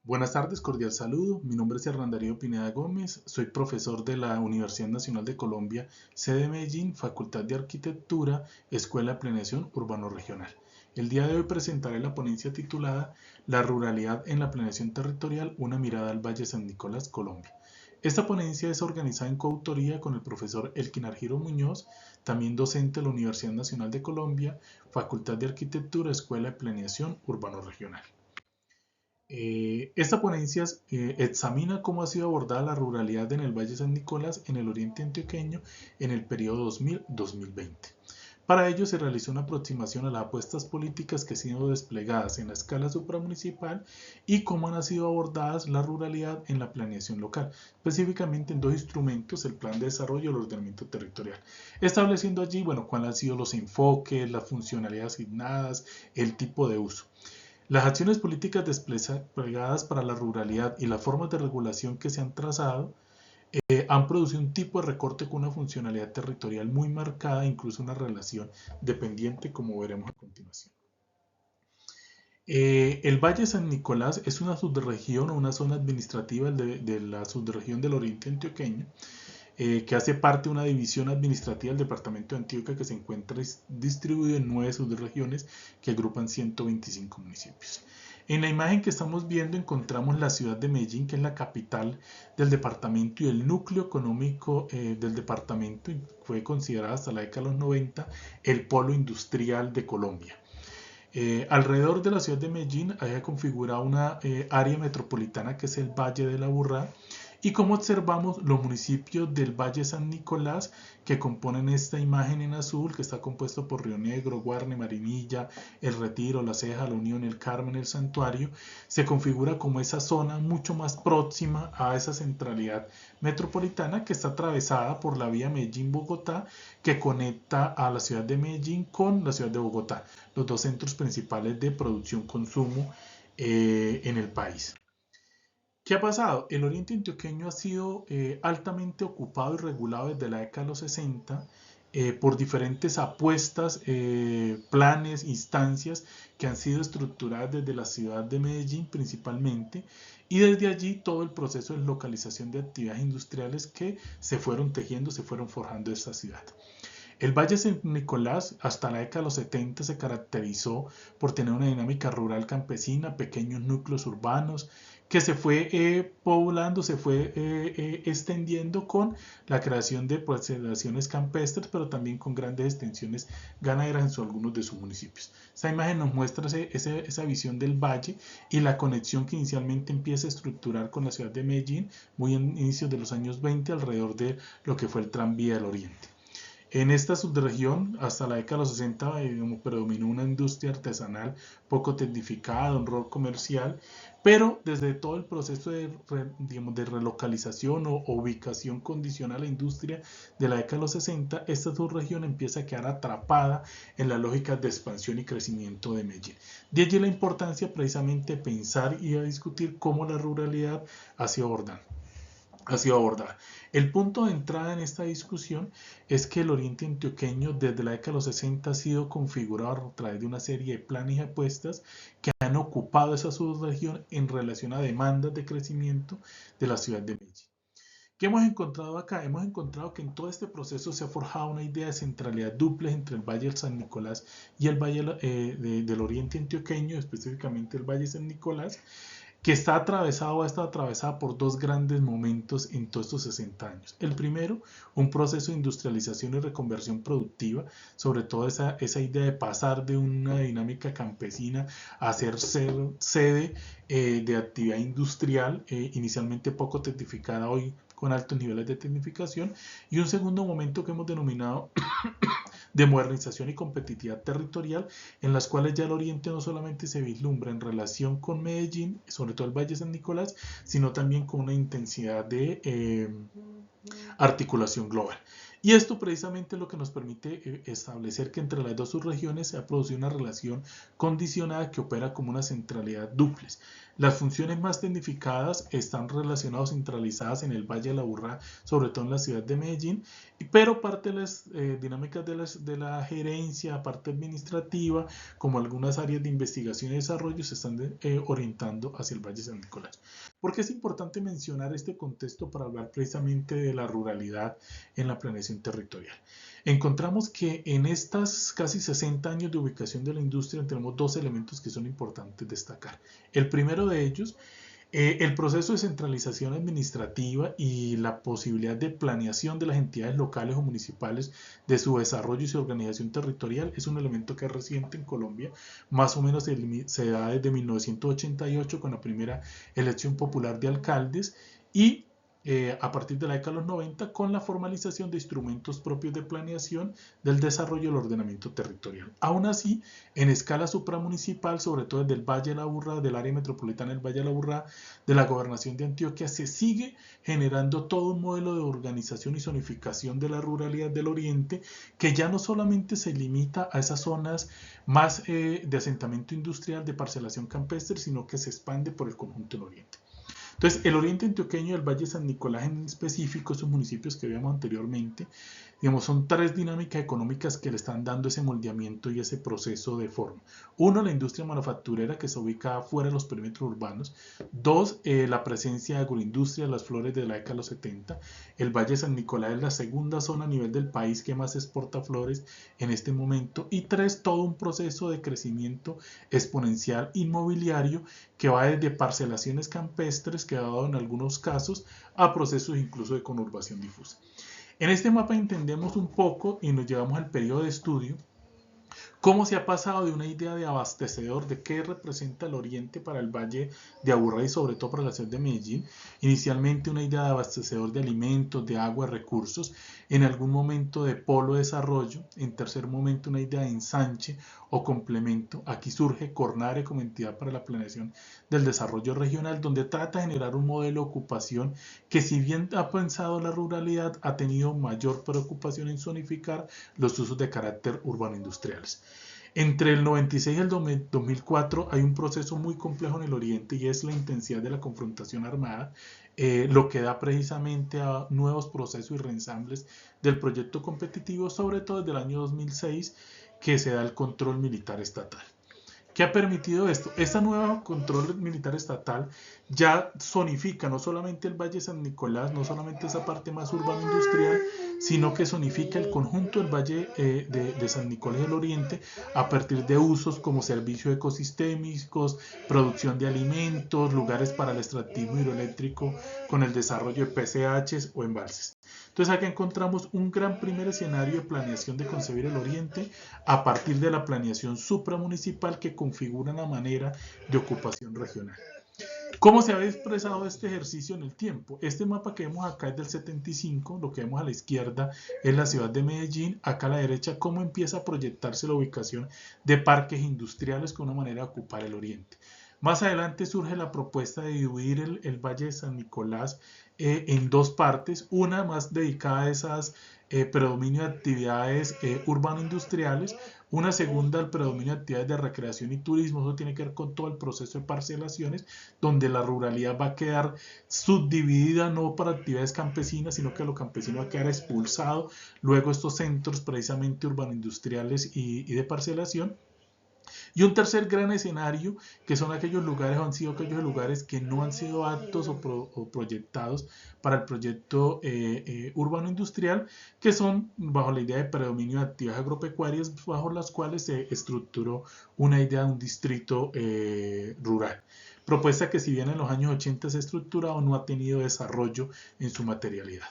Buenas tardes, cordial saludo. Mi nombre es Hernán Darío Pineda Gómez, soy profesor de la Universidad Nacional de Colombia, sede Medellín, Facultad de Arquitectura, Escuela de Planeación Urbano Regional. El día de hoy presentaré la ponencia titulada La ruralidad en la planeación territorial, una mirada al Valle San Nicolás, Colombia. Esta ponencia es organizada en coautoría con el profesor Elkinar Giro Muñoz, también docente de la Universidad Nacional de Colombia, Facultad de Arquitectura, Escuela de Planeación Urbano Regional. Esta ponencia examina cómo ha sido abordada la ruralidad en el Valle San Nicolás en el oriente antioqueño en el periodo 2000-2020. Para ello se realizó una aproximación a las apuestas políticas que han sido desplegadas en la escala supramunicipal y cómo han sido abordadas la ruralidad en la planeación local, específicamente en dos instrumentos, el plan de desarrollo y el ordenamiento territorial, estableciendo allí, bueno, cuáles han sido los enfoques, las funcionalidades asignadas, el tipo de uso. Las acciones políticas desplegadas para la ruralidad y las formas de regulación que se han trazado han producido un tipo de recorte con una funcionalidad territorial muy marcada, incluso una relación dependiente, como veremos a continuación. El Valle San Nicolás es una subregión o una zona administrativa de la subregión del Oriente Antioqueño, que hace parte de una división administrativa del departamento de Antioquia que se encuentra distribuido en 9 subregiones que agrupan 125 municipios. En la imagen que estamos viendo encontramos la ciudad de Medellín, que es la capital del departamento y el núcleo económico del departamento, y fue considerada hasta la década de los 90 el polo industrial de Colombia. Alrededor de la ciudad de Medellín hay configurada una área metropolitana que es el Valle de la Aburrá, y como observamos los municipios del Valle San Nicolás que componen esta imagen en azul, que está compuesto por Río Negro, Guarne, Marinilla, El Retiro, La Ceja, La Unión, El Carmen, El Santuario, se configura como esa zona mucho más próxima a esa centralidad metropolitana que está atravesada por la vía Medellín-Bogotá, que conecta a la ciudad de Medellín con la ciudad de Bogotá, los dos centros principales de producción-consumo en el país. ¿Qué ha pasado? El oriente antioqueño ha sido altamente ocupado y regulado desde la década de los 60 por diferentes apuestas, planes, instancias que han sido estructuradas desde la ciudad de Medellín principalmente, y desde allí todo el proceso de localización de actividades industriales que se fueron tejiendo, se fueron forjando esta ciudad. El Valle San Nicolás hasta la década de los 70 se caracterizó por tener una dinámica rural campesina, pequeños núcleos urbanos, que se fue poblando, se fue extendiendo con la creación de poblaciones campestres, pero también con grandes extensiones ganaderas en algunos de sus municipios. Esta imagen nos muestra esa visión del valle y la conexión que inicialmente empieza a estructurar con la ciudad de Medellín, muy en inicios de los años 20, alrededor de lo que fue el tranvía del Oriente. En esta subregión, hasta la década de los 60, predominó una industria artesanal poco tecnificada, un rol comercial, pero desde todo el proceso de relocalización o ubicación condicional a la industria de la década de los 60, esta subregión empieza a quedar atrapada en la lógica de expansión y crecimiento de Medellín. De allí la importancia precisamente de pensar y a discutir cómo la ruralidad ha sido abordada. El punto de entrada en esta discusión es que el oriente antioqueño desde la década de los 60 ha sido configurado a través de una serie de planes y apuestas que han ocupado esa subregión en relación a demandas de crecimiento de la ciudad de Medellín. ¿Qué hemos encontrado acá? Hemos encontrado que en todo este proceso se ha forjado una idea de centralidad duplex entre el Valle del San Nicolás y el Valle del Oriente Antioqueño, específicamente el Valle San Nicolás, que está atravesado o ha estado atravesada por dos grandes momentos en todos estos 60 años. El primero, un proceso de industrialización y reconversión productiva, sobre todo esa idea de pasar de una dinámica campesina a ser sede de actividad industrial, inicialmente poco tecnificada, hoy con altos niveles de tecnificación, y un segundo momento que hemos denominado de modernización y competitividad territorial, en las cuales ya el Oriente no solamente se vislumbra en relación con Medellín, sobre todo el Valle San Nicolás, sino también con una intensidad de articulación global. Y esto precisamente es lo que nos permite establecer que entre las dos subregiones se ha producido una relación condicionada que opera como una centralidad duplex. Las funciones más tecnificadas están relacionadas o centralizadas en el Valle de la Aburrá, sobre todo en la ciudad de Medellín, pero parte de las dinámicas de la gerencia, parte administrativa, como algunas áreas de investigación y desarrollo, se están orientando hacia el Valle de San Nicolás. ¿Por qué es importante mencionar este contexto para hablar precisamente de la ruralidad en la planeación territorial? Encontramos que en estas casi 60 años de ubicación de la industria tenemos dos elementos que son importantes destacar. El primero de ellos, el proceso de centralización administrativa y la posibilidad de planeación de las entidades locales o municipales de su desarrollo y su organización territorial es un elemento que es reciente en Colombia, más o menos se da desde 1988 con la primera elección popular de alcaldes y a partir de la década de los 90 con la formalización de instrumentos propios de planeación del desarrollo del ordenamiento territorial. Aún así, en escala supramunicipal, sobre todo desde el Valle de la Aburrá, del área metropolitana del Valle de la Aburrá, de la gobernación de Antioquia, se sigue generando todo un modelo de organización y zonificación de la ruralidad del oriente que ya no solamente se limita a esas zonas más de asentamiento industrial, de parcelación campestre, sino que se expande por el conjunto del oriente. Entonces, el oriente antioqueño y el Valle de San Nicolás en específico, esos municipios que veíamos anteriormente, digamos, son tres dinámicas económicas que le están dando ese moldeamiento y ese proceso de forma. Uno, la industria manufacturera que se ubica fuera de los perímetros urbanos. Dos, la presencia de agroindustria, las flores de la década de los 70. El Valle de San Nicolás es la segunda zona a nivel del país que más exporta flores en este momento. Y tres, todo un proceso de crecimiento exponencial inmobiliario que va desde parcelaciones campestres, que ha dado en algunos casos, a procesos incluso de conurbación difusa. En este mapa entendemos un poco y nos llevamos al periodo de estudio cómo se ha pasado de una idea de abastecedor, de qué representa el oriente para el Valle de Aburrá y sobre todo para la ciudad de Medellín, inicialmente una idea de abastecedor de alimentos, de agua, recursos, en algún momento de polo de desarrollo, en tercer momento una idea de ensanche o complemento. Aquí surge Cornare como entidad para la planeación del desarrollo regional, donde trata de generar un modelo de ocupación que, si bien ha pensado la ruralidad, ha tenido mayor preocupación en zonificar los usos de carácter urbano industriales. Entre el 96 y el 2004 hay un proceso muy complejo en el oriente y es la intensidad de la confrontación armada, lo que da precisamente a nuevos procesos y reensambles del proyecto competitivo, sobre todo desde el año 2006 que se da el control militar estatal. ¿Qué ha permitido esto? Esta nueva control militar estatal ya zonifica no solamente el Valle de San Nicolás, no solamente esa parte más urbana industrial, sino que zonifica el conjunto del Valle de San Nicolás del Oriente a partir de usos como servicios ecosistémicos, producción de alimentos, lugares para el extractivismo hidroeléctrico con el desarrollo de PCHs o embalses. Entonces acá encontramos un gran primer escenario de planeación de concebir el oriente a partir de la planeación supramunicipal que configura una manera de ocupación regional. ¿Cómo se ha expresado este ejercicio en el tiempo? Este mapa que vemos acá es del 75, lo que vemos a la izquierda es la ciudad de Medellín, acá a la derecha cómo empieza a proyectarse la ubicación de parques industriales con una manera de ocupar el oriente. Más adelante surge la propuesta de dividir el Valle de San Nicolás en dos partes, una más dedicada a esas predominio de actividades urbano-industriales, una segunda al predominio de actividades de recreación y turismo. Eso tiene que ver con todo el proceso de parcelaciones, donde la ruralidad va a quedar subdividida no para actividades campesinas, sino que lo campesino va a quedar expulsado. Luego estos centros precisamente urbano-industriales y de parcelación. Y un tercer gran escenario, que son aquellos lugares, han sido aquellos lugares que no han sido aptos o proyectados para el proyecto urbano industrial, que son bajo la idea de predominio de actividades agropecuarias, bajo las cuales se estructuró una idea de un distrito rural. Propuesta que, si bien en los años 80 se ha estructurado, no ha tenido desarrollo en su materialidad.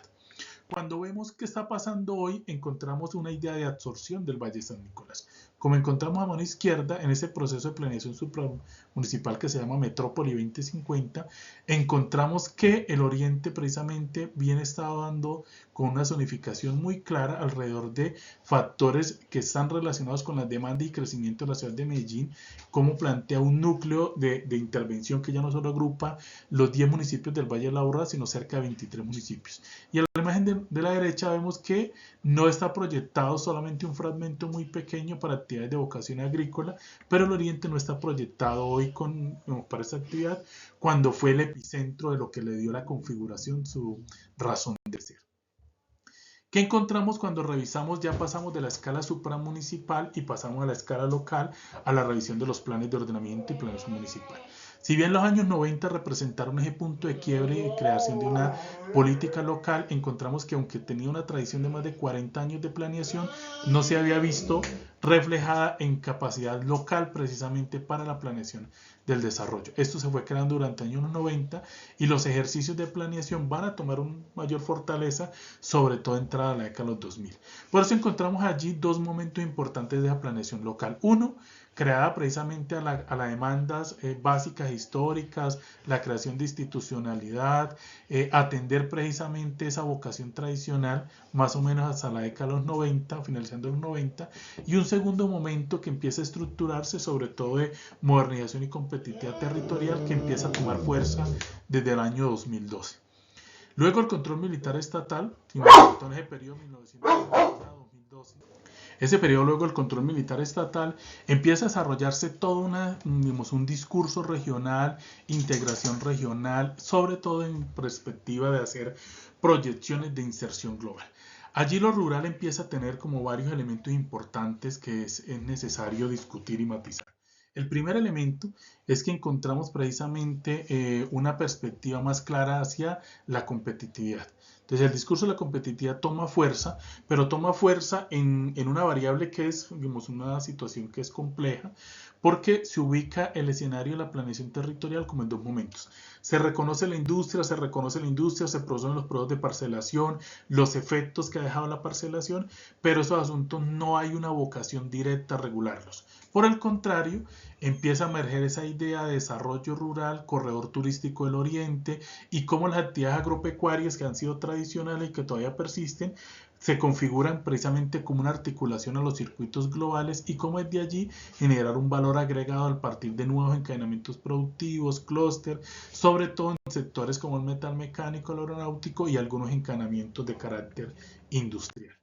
Cuando vemos qué está pasando hoy, encontramos una idea de absorción del Valle de San Nicolás. Como encontramos a mano izquierda, en ese proceso de planeación supramunicipal que se llama Metrópoli 2050, encontramos que el oriente precisamente bien está dando con una zonificación muy clara alrededor de factores que están relacionados con la demanda y crecimiento de la ciudad de Medellín, como plantea un núcleo de intervención que ya no solo agrupa los 10 municipios del Valle de la Aburrá, sino cerca de 23 municipios. Y en la imagen de la derecha vemos que no está proyectado solamente un fragmento muy pequeño para actividades de vocación agrícola, pero el oriente no está proyectado hoy para esta actividad, cuando fue el epicentro de lo que le dio la configuración, su razón de ser. ¿Qué encontramos cuando revisamos? Ya pasamos de la escala supramunicipal y pasamos a la escala local, a la revisión de los planes de ordenamiento y planes municipal. Si bien los años 90 representaron ese punto de quiebre y de creación de una política local, encontramos que aunque tenía una tradición de más de 40 años de planeación, no se había visto reflejada en capacidad local precisamente para la planeación del desarrollo. Esto se fue creando durante los años 90 y los ejercicios de planeación van a tomar una mayor fortaleza, sobre todo entrada a la década de los 2000. Por eso encontramos allí dos momentos importantes de la planeación local. Uno, creada precisamente a las demandas básicas históricas, la creación de institucionalidad, atender precisamente esa vocación tradicional, más o menos hasta la década de los 90, finalizando los 90, y un segundo momento que empieza a estructurarse, sobre todo de modernización y competitividad territorial, que empieza a tomar fuerza desde el año 2012. Luego el control militar estatal, en ese periodo 1990-2012, ese periodo luego el control militar estatal, empieza a desarrollarse todo un discurso regional, integración regional, sobre todo en perspectiva de hacer proyecciones de inserción global. Allí lo rural empieza a tener como varios elementos importantes que es necesario discutir y matizar. El primer elemento es que encontramos precisamente una perspectiva más clara hacia la competitividad. Entonces el discurso de la competitividad toma fuerza, pero toma fuerza en una variable que es, digamos, una situación que es compleja, porque se ubica el escenario de la planeación territorial como en dos momentos. Se reconoce la industria, se producen los procesos de parcelación, los efectos que ha dejado la parcelación, pero esos asuntos no hay una vocación directa a regularlos. Por el contrario, empieza a emerger esa idea de desarrollo rural, corredor turístico del oriente y cómo las actividades agropecuarias que han sido tradicionales y que todavía persisten se configuran precisamente como una articulación a los circuitos globales y cómo es de allí generar un valor agregado al partir de nuevos encadenamientos productivos, clúster, sobre todo en sectores como el metal mecánico, el aeronáutico y algunos encadenamientos de carácter industrial.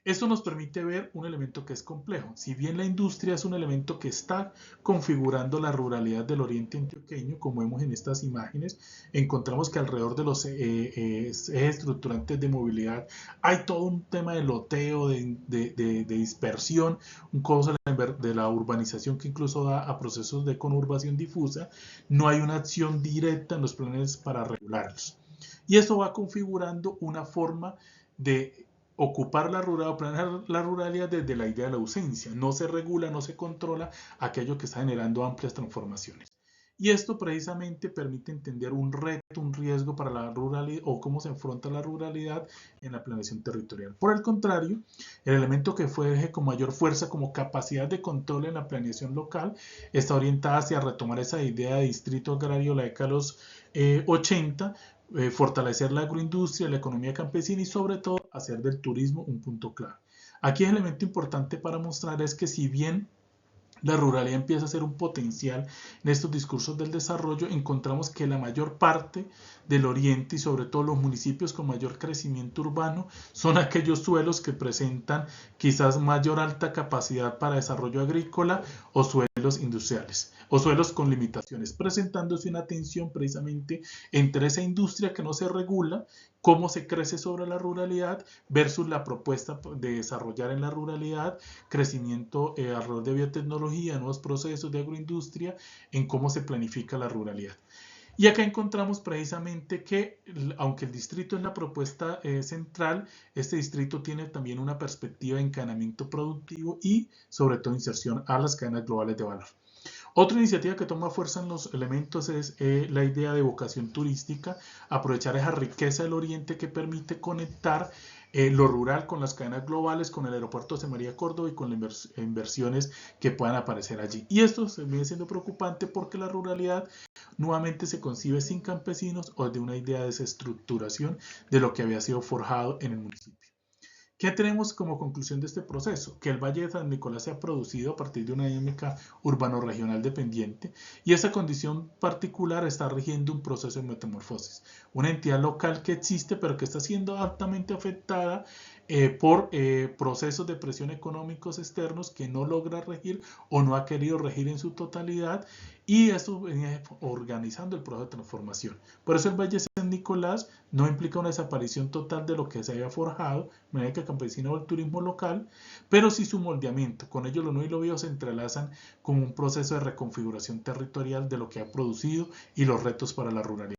Esto nos permite ver un elemento que es complejo. Si bien la industria es un elemento que está configurando la ruralidad del oriente antioqueño, como vemos en estas imágenes, encontramos que alrededor de los ejes estructurantes de movilidad hay todo un tema de loteo, de dispersión, un cosa de la urbanización que incluso da a procesos de conurbación difusa. No hay una acción directa en los planes para regularlos. Y eso va configurando una forma de ocupar la rural o planear la ruralidad desde la idea de la ausencia. No se regula, no se controla aquello que está generando amplias transformaciones. Y esto precisamente permite entender un reto, un riesgo para la ruralidad o cómo se enfrenta la ruralidad en la planeación territorial. Por el contrario, el elemento que fue eje con mayor fuerza como capacidad de control en la planeación local está orientada hacia retomar esa idea de distrito agrario de la década de los 80, fortalecer la agroindustria, la economía campesina y sobre todo hacer del turismo un punto clave. Aquí el elemento importante para mostrar es que si bien la ruralidad empieza a ser un potencial en estos discursos del desarrollo, encontramos que la mayor parte del oriente y sobre todo los municipios con mayor crecimiento urbano son aquellos suelos que presentan quizás mayor alta capacidad para desarrollo agrícola o suelos industriales o suelos con limitaciones, presentándose una tensión precisamente entre esa industria que no se regula, cómo se crece sobre la ruralidad versus la propuesta de desarrollar en la ruralidad crecimiento alrededor de biotecnología, nuevos procesos de agroindustria, en cómo se planifica la ruralidad. Y acá encontramos precisamente que, aunque el distrito es la propuesta central, este distrito tiene también una perspectiva de encadenamiento productivo y sobre todo inserción a las cadenas globales de valor. Otra iniciativa que toma fuerza en los elementos es la idea de vocación turística, aprovechar esa riqueza del oriente que permite conectar lo rural con las cadenas globales, con el aeropuerto José María Córdoba y con las inversiones que puedan aparecer allí. Y esto se viene siendo preocupante porque la ruralidad nuevamente se concibe sin campesinos o de una idea de desestructuración de lo que había sido forjado en el municipio. ¿Qué tenemos como conclusión de este proceso? Que el Valle de San Nicolás se ha producido a partir de una dinámica urbano-regional dependiente y esa condición particular está rigiendo un proceso de metamorfosis. Una entidad local que existe pero que está siendo altamente afectada por procesos de presión económicos externos que no logra regir o no ha querido regir en su totalidad y esto viene organizando el proceso de transformación. Por eso el Valle de San Nicolás no implica una desaparición total de lo que se había forjado, médica campesina o el turismo local, pero sí su moldeamiento. Con ello lo no y lo bio se entrelazan como un proceso de reconfiguración territorial de lo que ha producido y los retos para la ruralidad.